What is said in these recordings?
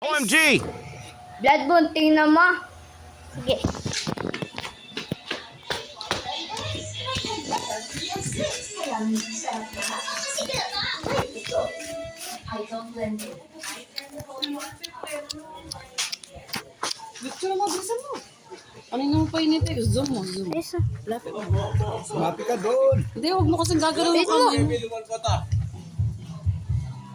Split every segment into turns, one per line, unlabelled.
OMG!
Bloodborne, tingnan mo. Sige.
Picture mo, bilisan mo. Ano naman pa init eh? Zoom mo, zoom.
Yes,
Lapit mo.
Mapi ka doon.
Hindi, huwag mo kasing gagalaw
Wait
ng
mo.
kamay mo.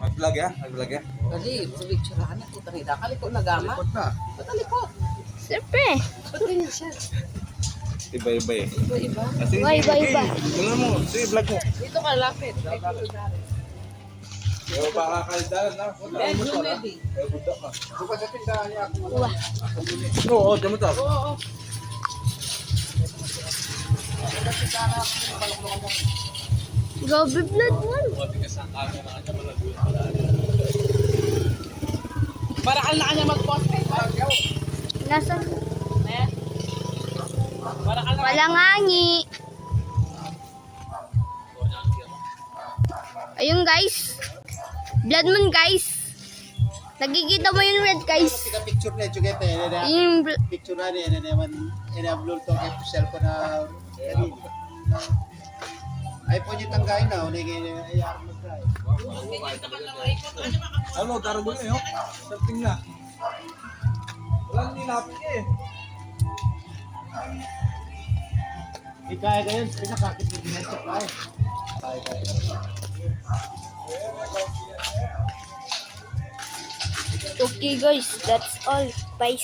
Mag-vlog ya? Mag-vlog ya?
Dali, sa picture na kita nila. Kaliko na gama.
Likod na.
Ba't alikot?
siyempre.
Ba't ganyan siya?
Iba-iba eh.
Iba-iba.
Kasi
Iba-iba.
Wala mo. Sige, vlog mo.
Dito ka, lapit.
Yo, baka kaldalan na.
Ben, zoom ready.
Budak ka. Bukas sa tindahan niya ako.
Wah.
Oo, dyan mo to.
Oo.
Grabe, Bloodborne.
Para ka na kanya mag-post.
Nasa
Para ka na.
walang hangi. Ayun guys. Bloodborne guys. Nagkikita mo yung red guys.
Tika picture na juga pa na
Yung
picture na ni naman ina-upload to kay cellphone na kani. Ay po niyo tanggain na uli kay ayar mo try.
Ano, taro mo yun. Something na. Walang nilapit eh.
Ikaya kayo pinakakit ni ginento pa eh. Kaya.
okay guys, that's all. Bye.